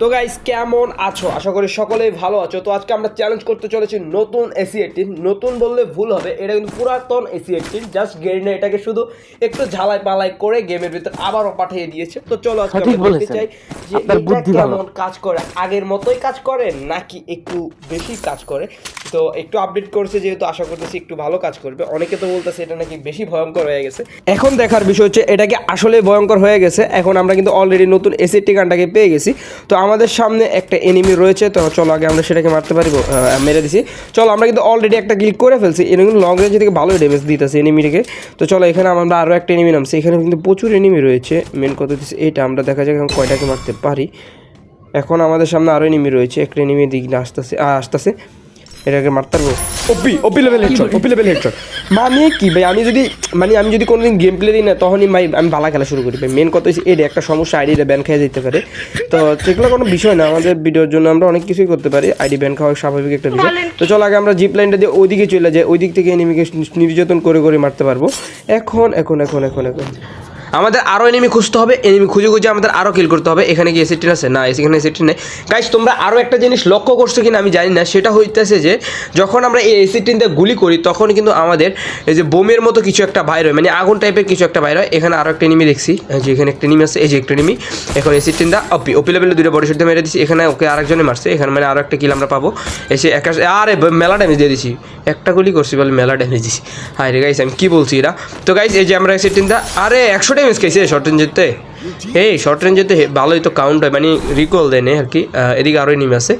তো গাইস কেমন আছো? আশা করি সকলেই ভালো আছো। তো আজকে আমরা চ্যালেঞ্জ করতে চলেছি নতুন AC18। নতুন বললে ভুল হবে, এটা কিন্তু পুরাতন AC18, জাস্ট গেরিনা এটাকে শুধু একটু ঝালাই পালাই করে গেমের ভিতর আবারও পাঠিয়ে দিয়েছে। তো চলো আজকে আমরা দেখতে চাই যে এটা কেমন কাজ করে, আগের মতোই কাজ করে নাকি একটু বেশি কাজ করে। তো একটু আপডেট করছে যেহেতু, আশা করতেছি একটু ভালো কাজ করবে। অনেকে তো বলতেছে এটা নাকি বেশি ভয়ঙ্কর হয়ে গেছে। এখন দেখার বিষয় হচ্ছে এটা কি আসলে ভয়ঙ্কর হয়ে গেছে। এখন আমরা কিন্তু অলরেডি নতুন AC18 গানটাকে পেয়ে গেছি। তো আমাদের সামনে একটা এনিমি রয়েছে, তো চলো আগে আমরা সেটাকে মারতে পারবো। মেরে দিছি। চলো আমরা কিন্তু অলরেডি একটা ক্লিক করে ফেলছি। এটা কিন্তু লং রেঞ্জ থেকে ভালোই ড্যামেজ দিতেছে এনিমিটাকে। তো চলো এখানে আমরা আরও একটা এনিমি নামছি। এখানে কিন্তু প্রচুর এনিমি রয়েছে। মেন কথা দিচ্ছে এইটা, আমরা দেখা যাক এখন কয়টাকে মারতে পারি। এখন আমাদের সামনে আরও এনিমি রয়েছে। একটা এনিমির দিক আসতেছে এটাকে মারতে পারবো। ওপি লেভেল হেডশট। মানে কি ভাই, আমি যদি কোনোদিন গেম প্লে দিই না, তখনই ভাই আমি ভালো খেলা শুরু করি ভাই। মেন কথা হচ্ছে এটা একটা সমস্যা, আইডিটা ব্যান খেয়ে যেতে পারে। তো সেগুলো কোনো বিষয় না, আমাদের ভিডিওর জন্য আমরা অনেক কিছুই করতে পারি। আইডি ব্যান খাওয়া স্বাভাবিক একটা বিষয়। তো চলো আগে আমরা জিপ লাইনটা দিয়ে ওইদিকে চলে যাই, ওই দিক থেকে এনিমিকে নির্যাতন করে মারতে পারবো। এখন আমাদের আরও এনিমি খুঁজতে হবে। এনিমি খুঁজে আমাদের আরও কিল করতে হবে। এখানে কি AC18 আছে? না, এখানে AC18 নেই। গাইস তোমরা আরও একটা জিনিস লক্ষ্য করছো কিনা আমি জানি না, সেটা হইতেছে যে যখন আমরা এই AC18 দিয়ে গুলি করি তখন কিন্তু আমাদের এই যে বোমের মতো কিছু একটা বাইর হয়, মানে আগুন টাইপের কিছু একটা বাইর হয়। এখানে আরও একটা এনিমি দেখছি, যে এখানে একটা এনিমি আছে, এই যে একটা এনিমি। এখন AC18 দা ওপি লেভেলে দুটো বডি শট দিয়ে মেরে দিচ্ছি। এখানে ওকে আরেকজনে মারছে, এখানে মানে আরও একটা কিল আমরা পাবো। এসে আরে মেলা ড্যামেজ দিয়ে দিছি, একটা গুলি করছি বলে মেলা ড্যামেজ দিছি। হায় রে গাইস, আমি কী বলছি এরা। তো গাইস এই যে আমরা AC18 দা আরে 100 ড্যামেজ খাইছে শর্ট রেঞ্জ যেতে। এই শর্ট রেঞ্জ যেতে ভালোই তো কাউন্ট হয়, মানে রিকল দেয় না আর কি। এদিকে আরও এনিমি আছে,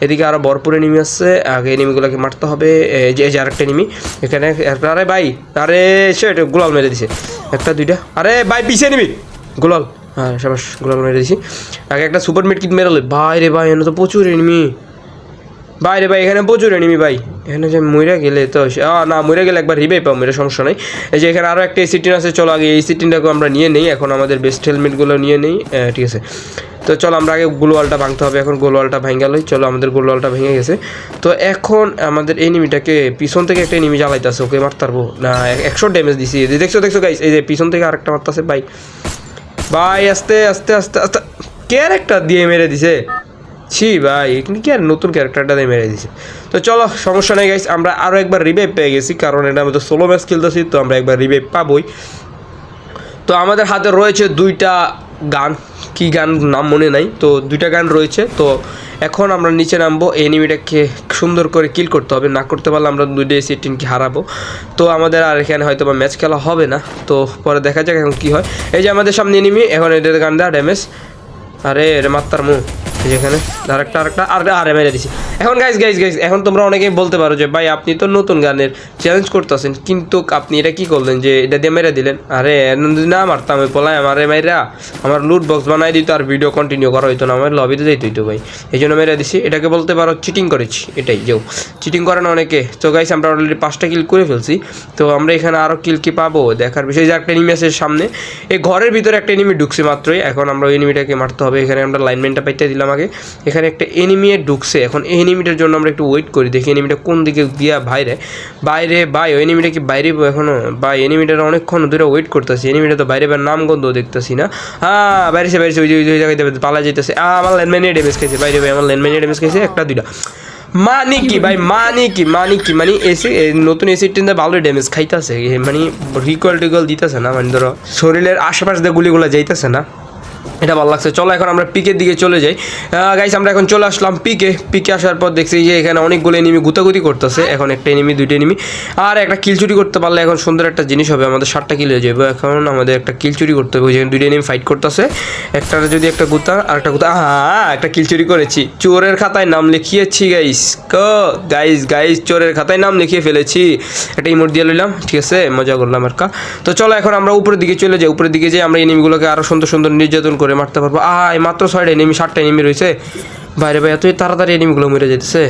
এদিকে আরও ভরপুর এনিমি আছে। আগে এনিমিগুলোকে মারতে হবে। এই যে আরেকটা এনিমি এখানে। আরে ভাই, আরে সেট গোলাল মেরে দিছে, একটা দুইটা। আরে ভাই পিছিয়ে এনিমি, গোলাল। হ্যাঁ সাবাস, গোলাল মেরে দিছি। আগে একটা সুপার মিড কিট মেরালো। ভাই রে ভাই, এখানে তো প্রচুর এনিমি। ভাই রে ভাই, এখানে প্রচুর এনিমি ভাই। এখানে যে মইরা গেলে তো না, মইরা গেলে একবার রিভাইভ পাবো, এটা সমস্যা নেই। এই যে এখানে আরও একটা AC18 আছে। চলো আগে AC18টাকে আমরা নিয়ে নেই। এখন আমাদের বেস্ট হেলমেটগুলো নিয়ে নেই, ঠিক আছে। তো চলো আমরা আগে গোলওয়ালটা ভাঙতে হবে। এখন গোলওয়ালটা ভেঙে গেলই, চলো আমাদের গোলওয়ালটা ভেঙে গেছে। তো এখন আমাদের এনিমিটাকে পিছন থেকে একটা এনিমি জ্বালাইতেছে, ওকে মারতে পারবো না। 100 ড্যামেজ দিছি। দেখছো গাইস, এই যে পিছন থেকে আরেকটা মারতেছে ভাই। ভাই আস্তে আস্তে আস্তে আস্তে ক্যারেক্টার দিয়ে মেরে দিছে। ছি ভাই, এখানে কি আর নতুন ক্যারেক্টারটা দিয়ে মেরে দিছে। তো চলো সমস্যা নেই গাইস, আমরা আরও একবার রিভাইভ পেয়ে গেছি, কারণ এটা আমাদের সোলো ম্যাচ খেলতেছি, তো আমরা একবার রিভাইভ পাবোই। তো আমাদের হাতে রয়েছে দুইটা গান, কি গান নাম মনে নাই, তো দুইটা গান রয়েছে। তো এখন আমরা নিচে নামবো, এনিমিটাকে সুন্দর করে কিল করতে হবে, না করতে পারলে আমরা দুইটা AC18কে হারাবো। তো আমাদের আর এখানে হয়তো বা ম্যাচ খেলা হবে না, তো পরে দেখা যাক এখন কী হয়। এই যে আমাদের সামনে এনিমি, এখন এদের গান দেওয়া ড্যামেজ। আরে রে মাত্রার মুখ যেখানে আরেকটা আরে মেরে দিছি। এখন গাইজ এখন তোমরা অনেকেই বলতে পারো যে ভাই আপনি তো নতুন গানের চ্যালেঞ্জ করতেছেন, কিন্তু আপনি এটা কী করলেন যে এটা দিয়ে মেরে দিলেন। আরে না মারতাম ওই পলায় আমারে মাইরা আমার লুট বক্স বানাই দিত, আর ভিডিও কন্টিনিউ করা হইতো না, আমার লবিতে যাইতে হইতো ভাই, এই জন্য মেরে দিছি। এটাকে বলতে পারো চিটিং করেছি, এটাই যেও চিটিং করে না অনেকে। তো গাইজ আমরা অলরেডি 5টা কিল করে ফেলছি। তো আমরা এখানে আরও কিল কি পাবো দেখার বিষয়। যে একটা এনিমি আছে সামনে, এই ঘরের ভিতরে একটা এনিমি ঢুকছে মাত্রই। এখন আমরা ওই এনিমিটাকে মারতে হবে। এখানে আমরা লাইনম্যানটা পাইতে দিলাম আগে। এখানে একটা এনিমি ঢুকছে, এখন এই এনিমিটার জন্য আমরা একটু ওয়েট করি, দেখি এনিমিটা কোন দিকে দিয়া বাইরে ভাই ওই এনিমিটা কি বাইরে এখনো ভাই, এনিমিটার অনেকক্ষণ ধরে ওয়েট করতেছি। এনিমিটা তো বাইরে নাম গন্ধ দেখতেছি না। হ্যাঁ বাইরেছে ওই জায়গায় পালা যেতেছে। আমার ল্যান্ডম্যানে ড্যামেজ খাইছে বাইরে ভাই, আমার ল্যান্ডম্যানে ড্যামেজ খাইছে একটা দুইটা। মানে কি ভাই, মানে এসে নতুন AC18 ভালোই ড্যামেজ খাইতেছে, মানে রিকল টিকল দিতেছে না, মানে ধরো শরীরের আশেপাশ দিয়ে গুলিগুলো যাইতেছে না, এটা ভালো লাগছে। চলো এখন আমরা পিকের দিকে চলে যাই। গাইস আমরা এখন চলে আসলাম পিকে আসার পর দেখছি যে এখানে অনেকগুলো এনিমি গুতাগুতি করতেছে। এখন একটা এনিমি, দুইটা এনিমি, আর একটা কিল চুরি করতে পারলে এখন সুন্দর একটা জিনিস হবে, আমাদের 7টা কিল হয়ে যাবে। এখন আমাদের একটা কিল চুরি করতে হবে, যেখানে দুইটা এনিমি ফাইট করতেছে, একটার যদি একটা গুতা আর একটা গুতা। হ্যাঁ একটা কিল চুরি করেছি, চোরের খাতায় নাম লিখিয়েছি গাইস চোরের খাতায় নাম লিখিয়ে ফেলেছি। একটা ইমোট দিয়ে লইলাম, ঠিক আছে, মজা করলাম আর কা। তো চলো এখন আমরা উপরের দিকে চলে যাই। উপরের দিকে যাই, আমরা এনিমিগুলোকে আরও সুন্দর নির্যাতন করে মারতে পারবো। মাত্র 6টা এনিমি, 7টা এনিমি রয়েছে বাইরে ভাই, এতই তাড়াতাড়ি এনিমিগুলো মরে যেতেছে,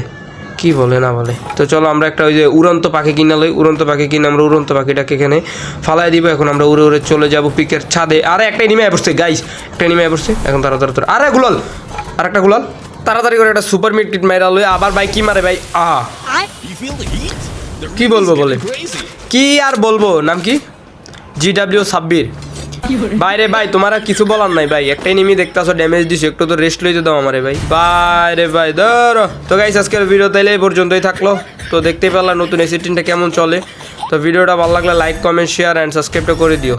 কি বলে না বলে। তো চলো আমরা একটা ওই যে উড়ন্ত পাখি কিনা লই, উড়ন্ত পাখি কিনে আমরা উড়ন্ত পাখিটাকে এখানে ফালাই দিব। এখন আমরা উড়ে চলে যাব পিকের ছাদে। আরে একটা এনিমি পড়ছে গাইস, একটা এনিমি পড়ছে। এখন তাড়াতাড়ি আরে গুলাল, আরেকটা গুলাল, তাড়াতাড়ি করে একটা সুপার মিড কিট মাইরা লই। আবার ভাই কি মারে ভাই, কি বলবো বলে, কি আর বলবো, নাম কি GW সাব্বির। ভাই রে ভাই, তোমার আর কিছু বলার নাই ভাই, একটাই নিমি দেখতেছো ড্যামেজ দিছো, একটু তো রেস্ট লইতে দাও আমারে ভাই। ভাই রে ভাই ধরো। তো গাইস আজকের ভিডিও তাইলে এই পর্যন্তই থাকলো। তো দেখতেই পেলাম নতুন এসি 18টা কেমন চলে। তো ভিডিওটা ভালো লাগলে লাইক কমেন্ট শেয়ার অ্যান্ড সাবস্ক্রাইবটা করে দিও।